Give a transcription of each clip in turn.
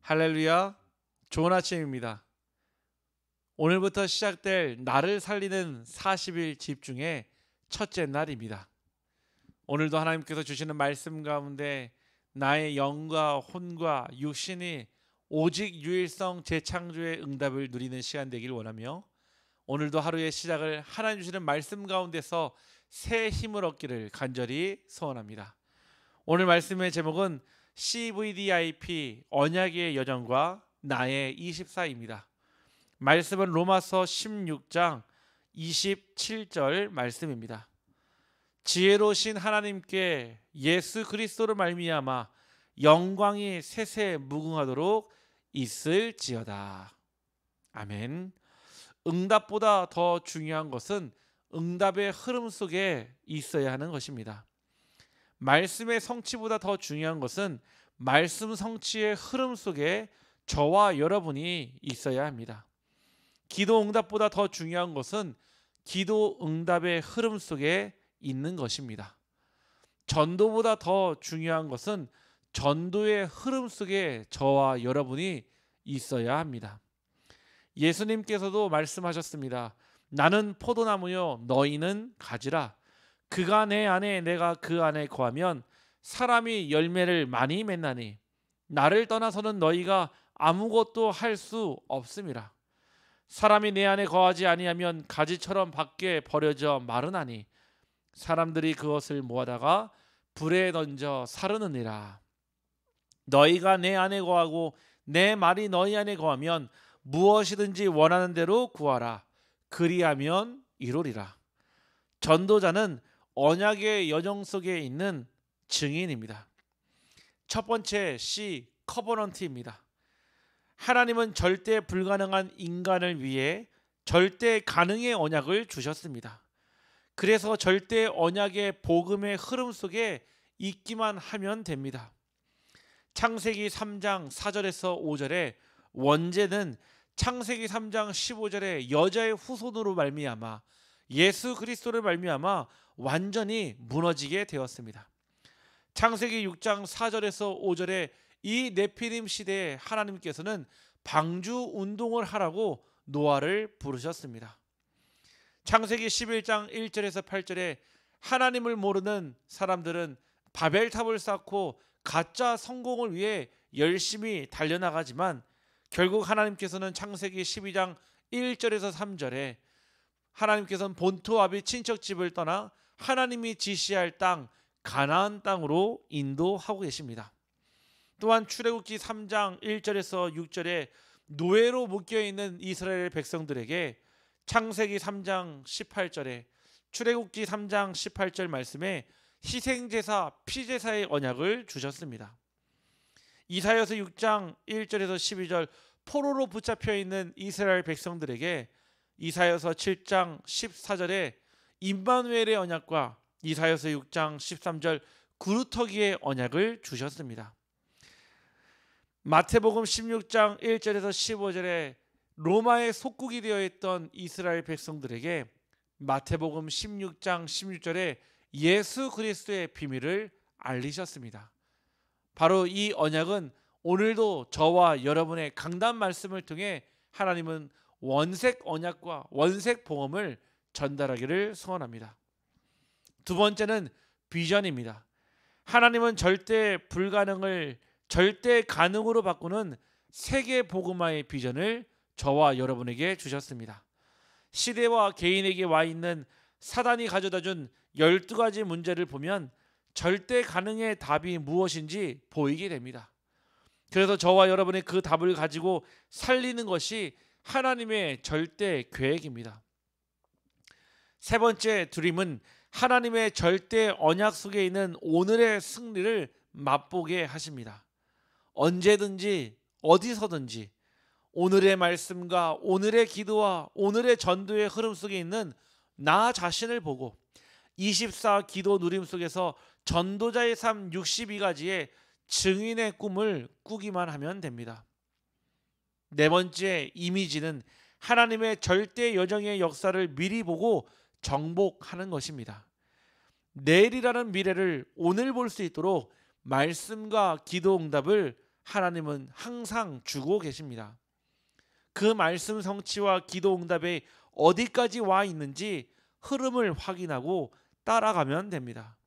할렐루야, 좋은 아침입니다. 오늘부터 시작될 나를 살리는 40일 집중의 첫째 날입니다. 오늘도 하나님께서 주시는 말씀 가운데 나의 영과 혼과 육신이 오직 유일성 재창조의 응답을 누리는 시간 되길 원하며, 오늘도 하루의 시작을 하나님 주시는 말씀 가운데서 새 힘을 얻기를 간절히 소원합니다. 오늘 말씀의 제목은 CVDIP 언약의 여정과 나의 24입니다. 말씀은 로마서 16장 27절 말씀입니다. 지혜로우신 하나님께 예수 그리스도로 말미암아 영광이 세세 무궁하도록 있을지어다. 아멘. 응답보다 더 중요한 것은 응답의 흐름 속에 있어야 하는 것입니다. 말씀의 성취보다 더 중요한 것은 말씀 성취의 흐름 속에 저와 여러분이 있어야 합니다. 기도 응답보다 더 중요한 것은 기도 응답의 흐름 속에 있는 것입니다. 전도보다 더 중요한 것은 전도의 흐름 속에 저와 여러분이 있어야 합니다. 예수님께서도 말씀하셨습니다. 나는 포도나무요 너희는 가지라. 그가 내 안에 내가 그 안에 거하면 사람이 열매를 많이 맺나니 나를 떠나서는 너희가 아무것도 할 수 없음이라. 사람이 내 안에 거하지 아니하면 가지처럼 밖에 버려져 마르나니 사람들이 그것을 모아다가 불에 던져 사르느니라. 너희가 내 안에 거하고 내 말이 너희 안에 거하면 무엇이든지 원하는 대로 구하라. 그리하면 이루리라. 전도자는 언약의 여정 속에 있는 증인입니다. 첫 번째 C, 커버넌트입니다. 하나님은 절대 불가능한 인간을 위해 절대 가능의 언약을 주셨습니다. 그래서 절대 언약의 복음의 흐름 속에 있기만 하면 됩니다. 창세기 3장 4절에서 5절에 원죄는 창세기 3장 15절에 여자의 후손으로 말미암아 예수 그리스도를 말미암아 완전히 무너지게 되었습니다. 창세기 6장 4절에서 5절에 이 네피림 시대에 하나님께서는 방주 운동을 하라고 노아를 부르셨습니다. 창세기 11장 1절에서 8절에 하나님을 모르는 사람들은 바벨탑을 쌓고 가짜 성공을 위해 열심히 달려나가지만 결국 하나님께서는 창세기 12장 1절에서 3절에 하나님께서는 본토 아비 친척집을 떠나 하나님이 지시할 땅 가나안 땅으로 인도하고 계십니다. 또한 출애굽기 3장 1절에서 6절에 노예로 묶여있는 이스라엘 백성들에게 창세기 3장 18절에 출애굽기 3장 18절 말씀에 희생제사 피제사의 언약을 주셨습니다. 이사야서 6장 1절에서 12절 포로로 붙잡혀 있는 이스라엘 백성들에게 이사야서 7장 14절에 임마누엘의 언약과 이사야서 6장 13절 구루터기의 언약을 주셨습니다. 마태복음 16장 1절에서 15절에 로마의 속국이 되어 있던 이스라엘 백성들에게 마태복음 16장 16절에 예수 그리스도의 비밀을 알리셨습니다. 바로 이 언약은 오늘도 저와 여러분의 강단 말씀을 통해 하나님은 원색 언약과 원색 복음을 전달하기를 소원합니다. 두 번째는 비전입니다. 하나님은 절대 불가능을 절대 가능으로 바꾸는 세계 복음화의 비전을 저와 여러분에게 주셨습니다. 시대와 개인에게 와 있는 사단이 가져다준 12가지 문제를 보면 절대 가능의 답이 무엇인지 보이게 됩니다. 그래서 저와 여러분의 그 답을 가지고 살리는 것이 하나님의 절대 계획입니다. 세 번째 드림은 하나님의 절대 언약 속에 있는 오늘의 승리를 맛보게 하십니다. 언제든지 어디서든지 오늘의 말씀과 오늘의 기도와 오늘의 전도의 흐름 속에 있는 나 자신을 보고 24 기도 누림 속에서 전도자의 삶 62가지의 증인의 꿈을 꾸기만 하면 됩니다. 네 번째 이미지는 하나님의 절대 여정의 역사를 미리 보고 정복하는 것입니다. 내일이라는 미래를 오늘 볼 수 있도록 말씀과 기도 응답을 하나님은 항상 주고 계십니다. 그 말씀 성취와 기도 응답에 어디까지 와 있는지 흐름을 확인하고 따라가면 됩니다.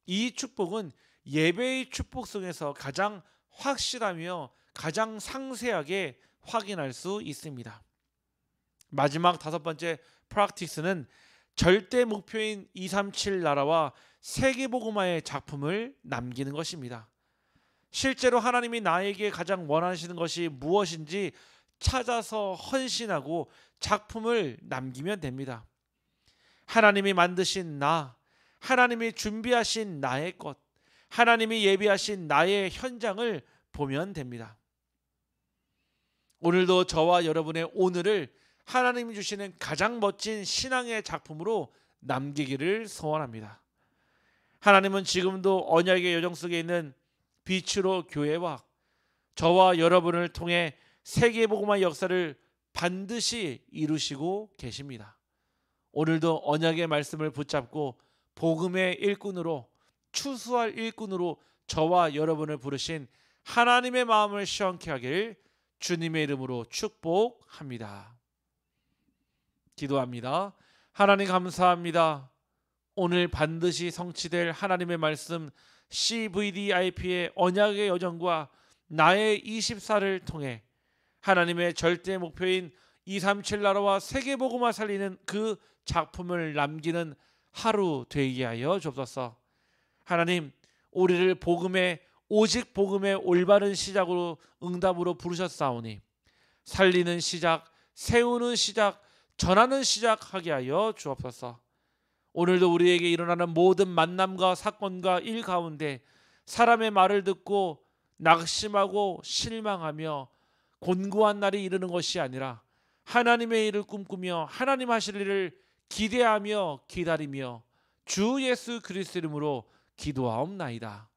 이 축복은 예배의 축복성에서 가장 확실하며 가장 상세하게 확인할 수 있습니다. 마지막 다섯 번째 프랙티스는 절대 목표인 237 나라와 세계복음화의 작품을 남기는 것입니다. 실제로 하나님이 나에게 가장 원하시는 것이 무엇인지 찾아서 헌신하고 작품을 남기면 됩니다. 하나님이 만드신 나, 하나님이 준비하신 나의 것, 하나님이 예비하신 나의 현장을 보면 됩니다. 오늘도 저와 여러분의 오늘을 하나님이 주시는 가장 멋진 신앙의 작품으로 남기기를 소원합니다. 하나님은 지금도 언약의 여정 속에 있는 빛으로 교회와 저와 여러분을 통해 세계복음화 역사를 반드시 이루시고 계십니다. 오늘도 언약의 말씀을 붙잡고 복음의 일꾼으로, 추수할 일꾼으로 저와 여러분을 부르신 하나님의 마음을 시원케 하길 주님의 이름으로 축복합니다. 기도합니다. 하나님 감사합니다. 오늘 반드시 성취될 하나님의 말씀 CVDIP의 언약의 여정과 나의 24를 통해 하나님의 절대 목표인 237 나라와 세계복음화 살리는 그 작품을 남기는 하루 되게 하여 주옵소서. 하나님, 우리를 오직 복음의 올바른 시작으로 응답으로 부르셨사오니 살리는 시작, 세우는 시작, 전하는 시작하게 하여 주옵소서. 오늘도 우리에게 일어나는 모든 만남과 사건과 일 가운데 사람의 말을 듣고 낙심하고 실망하며 곤고한 날이 이르는 것이 아니라 하나님의 일을 꿈꾸며 하나님 하실 일을 기대하며 기다리며 주 예수 그리스도 이름으로 기도하옵나이다.